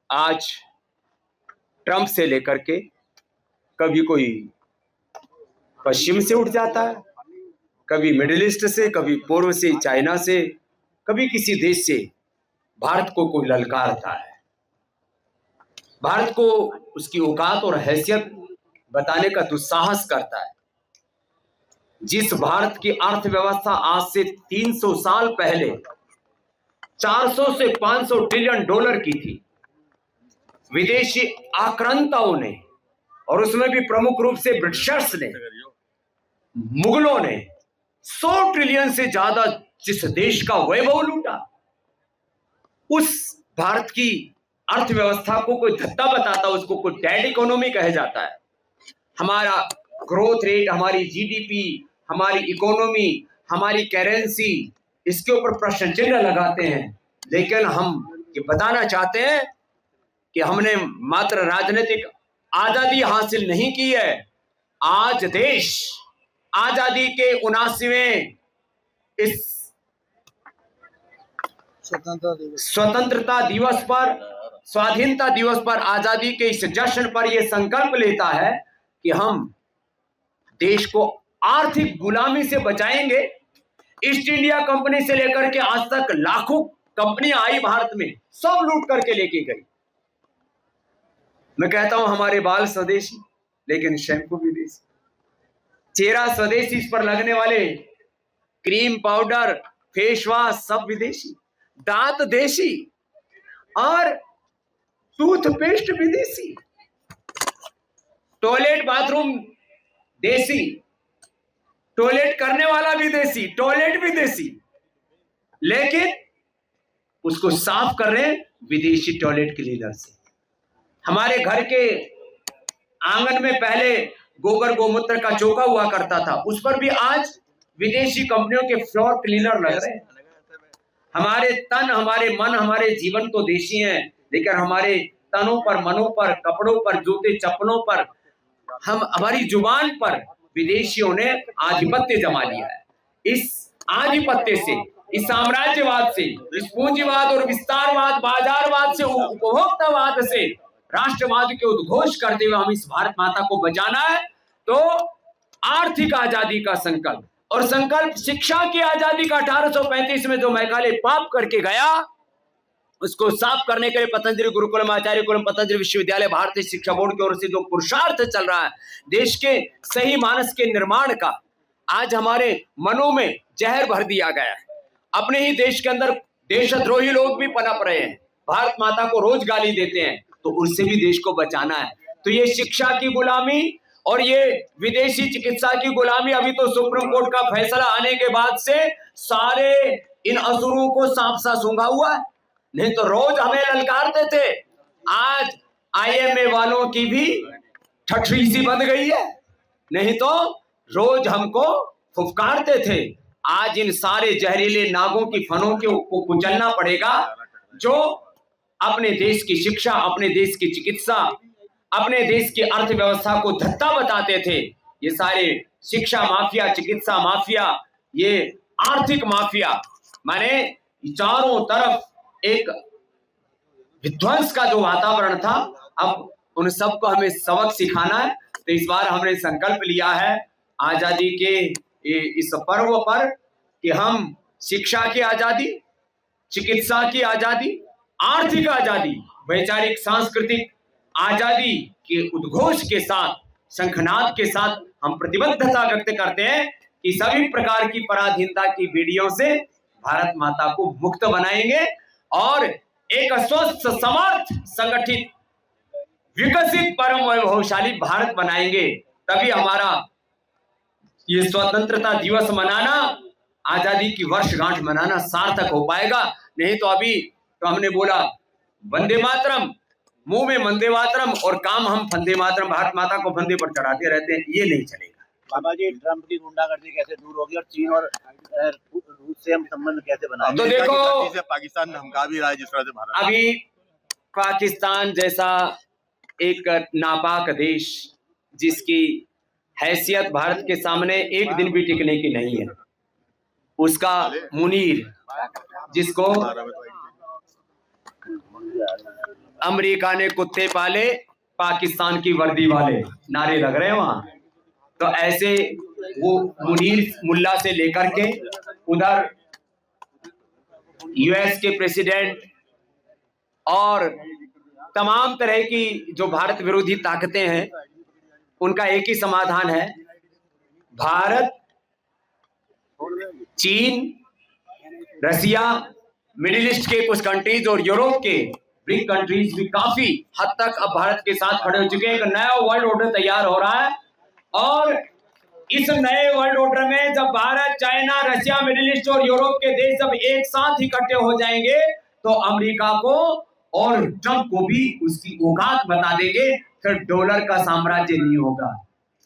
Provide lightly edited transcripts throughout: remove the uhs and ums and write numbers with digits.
आज ट्रंप से लेकर के कभी कोई पश्चिम से उठ जाता है, कभी मिडिल ईस्ट से, कभी पूर्व से, चाइना से, कभी किसी देश से भारत को कोई ललकारता है। भारत को उसकी औकात और हैसियत बताने का दुस्साहस करता है। जिस भारत की अर्थव्यवस्था आज से 300 साल पहले 400 से 500 ट्रिलियन डॉलर की थी, विदेशी आक्रांताओं ने, और उसमें भी प्रमुख रूप से ब्रिटिशर्स ने, मुगलों ने 100 ट्रिलियन से ज्यादा जिस देश का वैभव लूटा, उस भारत की अर्थव्यवस्था को कोई धत्ता बताता, उसको कोई डेड इकोनॉमी कहा जाता है। हमारा ग्रोथ रेट, हमारी जीडीपी, हमारी इकोनॉमी, हमारी करेंसी, इसके ऊपर प्रश्न चिन्ह लगाते हैं। लेकिन हम ये बताना चाहते हैं कि हमने मात्र राजनीतिक आजादी हासिल नहीं की है। आज देश आजादी के 79वें इस स्वतंत्रता दिवस पर, स्वाधीनता दिवस पर, आजादी के इस जश्न पर यह संकल्प लेता है कि हम देश को आर्थिक गुलामी से बचाएंगे। ईस्ट इंडिया कंपनी से लेकर के आज तक लाखों कंपनियां आई भारत में, सब लूट करके लेके गई। मैं कहता हूं हमारे बाल स्वदेशी, लेकिन शैम्पू विदेशी, चेहरा स्वदेशी, इस पर लगने वाले क्रीम, पाउडर, फेस वॉश सब विदेशी, दांत देशी और टूथपेस्ट विदेशी, टॉयलेट बाथरूम देसी, टॉयलेट करने वाला भी देसी, टॉयलेट भी देसी, लेकिन उसको साफ कर रहे हैं विदेशी टॉयलेट क्लीनर से। हमारे घर के आंगन में पहले गोबर गोमूत्र का चौका हुआ करता था, उस पर भी आज विदेशी कंपनियों के फ्लोर क्लीनर लग रहे हैं। हमारे तन, हमारे मन, हमारे जीवन तो देशी हैं, लेकिन हमारे तनों पर, मनों पर, कपड़ों पर, जूते चप्पलों पर, हमारी जुबान पर विदेशियों ने आधिपत्य जमा लिया है। इस आधिपत्य से, इस साम्राज्यवाद से, इस पूंजीवाद और विस्तारवाद, बाजारवाद से, उपभोक्तावाद से राष्ट्रवाद के उद्घोष करते हुए हम इस भारत माता को बचाना है। तो आर्थिक आजादी का संकल्प, और संकल्प शिक्षा की आजादी का 1835 में जो मैकाले पाप करके गया, उसको साफ करने के लिए पतंजलि गुरुकुलम, आचार्य कुलम, पतंजलि विश्वविद्यालय, भारतीय शिक्षा बोर्ड की ओर से जो पुरुषार्थ चल रहा है देश के सही मानस के निर्माण का, आज हमारे मनों में जहर भर दिया गया है। अपने ही देश के अंदर देशद्रोही लोग भी पनप रहे हैं, भारत माता को रोज गाली देते हैं, तो उससे भी देश को बचाना है। तो ये शिक्षा की गुलामी और ये विदेशी चिकित्सा की गुलामी, अभी तो सुप्रीम कोर्ट का फैसला आने के बाद से सारे इन असुरों को सांप सा सूंघा हुआ है। नहीं तो रोज हमें ललकारते थे, आज आईएमए वालों की भी ठठरी सी बंध गई है, नहीं तो रोज हमको फुफकारते थे। आज इन सारे जहरीले नागों की फनों को कुचलना पड़ेगा, जो अपने देश की शिक्षा, अपने देश की चिकित्सा, अपने देश की अर्थव्यवस्था को धत्ता बताते थे। ये सारे शिक्षा माफिया, चिकित्सा माफिया, ये आर्थिक माफिया, माने चारों तरफ एक विध्वंस का जो वातावरण था, अब उन सबको हमें सबक सिखाना है। तो इस बार हमने संकल्प लिया है आजादी के इस पर्व पर कि हम शिक्षा की आजादी, चिकित्सा की आजादी, आर्थिक आजादी, वैचारिक सांस्कृतिक आजादी के उद्घोष के साथ, शंखनाद के साथ हम प्रतिबद्धता व्यक्त करते हैं कि सभी प्रकार की पराधीनता की बीड़ियों से भारत माता को मुक्त बनाएंगे और एक स्वस्थ, समर्थ, संगठित, विकसित, परम वैभवशाली भारत बनाएंगे। तभी हमारा ये स्वतंत्रता दिवस मनाना, आजादी की वर्षगांठ मनाना सार्थक हो पाएगा। नहीं तो अभी तो हमने बोला वंदे मातरम, मुंह में वंदे मातरम और काम हम फंदे मातरम, भारत माता को फंदे पर चढ़ाते रहते हैं, ये नहीं चलेगा। बाबा जी, ट्रंप की गुंडागर्दी कैसे दूर होगी और चीन और रूस से हम संबंध कैसे बनाएंगे? तो देखो, पाकिस्तान धमका भी रहा है जिस तरह से भारत। अभी पाकिस्तान जैसा एक नापाक देश, जिसकी हैसियत भारत के सामने एक दिन भी टिकने की नहीं है, उसका मुनीर, जिसको अमेरिका ने कुत्ते पाले, पाकिस्तान की वर्दी वाले नारे लग रहे हैं वहां। तो ऐसे वो मुनीर मुल्ला से लेकर के उधर यूएस के प्रेसिडेंट और तमाम तरह की जो भारत विरोधी ताकतें हैं, उनका एक ही समाधान है, भारत, चीन, रसिया, मिडिल ईस्ट के कुछ कंट्रीज और यूरोप के ब्रिक कंट्रीज भी काफी हद तक अब भारत के साथ खड़े हो चुके हैं। एक नया वर्ल्ड ऑर्डर तैयार हो रहा है और इस नए वर्ल्ड ऑर्डर में जब Bharat, China, Russia, middle east और यूरोप के देश जब एक साथ इकट्ठे हो जाएंगे तो अमेरिका को और ट्रंप को भी उसकी औकात बता देंगे। फिर डॉलर का साम्राज्य नहीं होगा,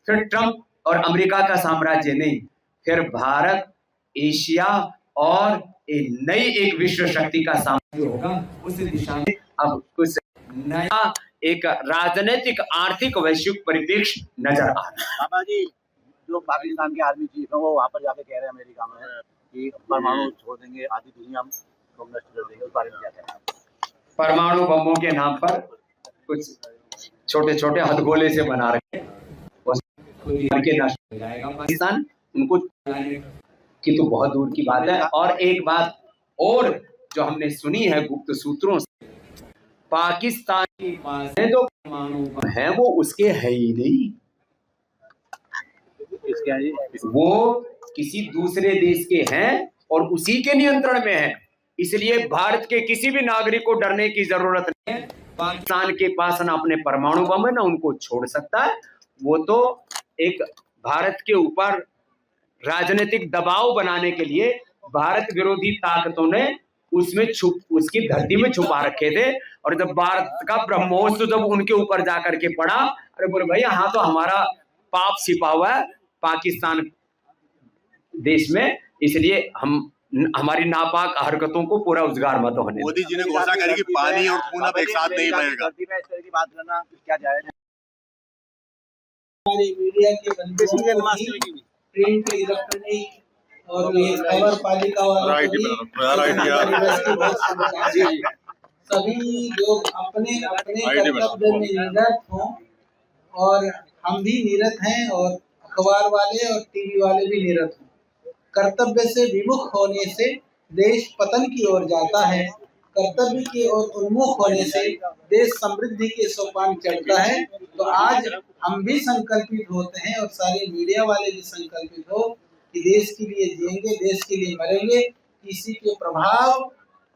फिर ट्रंप और अमेरिका का साम्राज्य नहीं, फिर भारत, एशिया और नई एक विश्व शक्ति का साम्राज्य होगा। उस दिशा में अब कुछ नया एक राजनीतिक, आर्थिक, वैश्विक परिप्रेक्ष्य नजर आ रहा है। बाबा जी, जो पाकिस्तान के आर्मी चीफ है वो वहाँ पर जाके कह रहे हैं अमेरिका में कि परमाणु छोड़ देंगे, आधी दुनिया हम नष्ट कर देंगे, उस बारे में क्या कहना है? परमाणु बमों के नाम पर कुछ छोटे छोटे हथगोले से बना रखे के नष्ट हो जाएगा पाकिस्तान, उनको की तो बहुत दूर की बात है। और एक बात और जो हमने सुनी है गुप्त सूत्रों से, पाकिस्तान के पास है जो परमाणु बम है वो उसके है ही नहीं, वो किसी दूसरे देश के हैं और उसी के नियंत्रण में है। इसलिए भारत के किसी भी नागरिक को डरने की जरूरत नहीं है। पाकिस्तान के पास ना अपने परमाणु बम है ना उनको छोड़ सकता है। वो तो एक भारत के ऊपर राजनीतिक दबाव बनाने के लिए भारत विरोधी ताकतों ने उसमें उसकी धरती में छुपा रखे थे। और जब भारत का ब्रह्मोस्त्र जब उनके ऊपर जाकर के पड़ा, अरे बोले भाई हाँ तो हमारा पाप छिपा हुआ है पाकिस्तान देश में, इसलिए हम हमारी नापाक हरकतों को पूरा उजागर मत होने। मोदी जी ने घोषणा करी कि पानी और खून अब एक साथ नहीं बहेगा। इस तरह की बात करना क्या जायज है? हमारी मीडिया के बंदे प्रिंट, इलेक्ट्रॉनिक और ये खबर पालिका वालों सभी लोग अपने अपने कर्तव्य में निरत हों, और हम भी निरत हैं और अखबार वाले और टीवी वाले भी निरत हों। कर्तव्य से विमुख होने से देश पतन की ओर जाता है, कर्तव्य की ओर उन्मुख होने से देश समृद्धि के सोपान चढ़ता है। तो आज हम भी संकल्पित होते हैं और सारे मीडिया वाले भी संकल्पित हो कि देश के लिए जिएंगे, देश के लिए मरेंगे, किसी के प्रभाव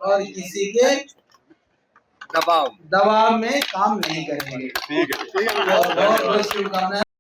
और किसी के दबाव में काम नहीं करेंगे। बहुत बहुत शुभकामनाएं।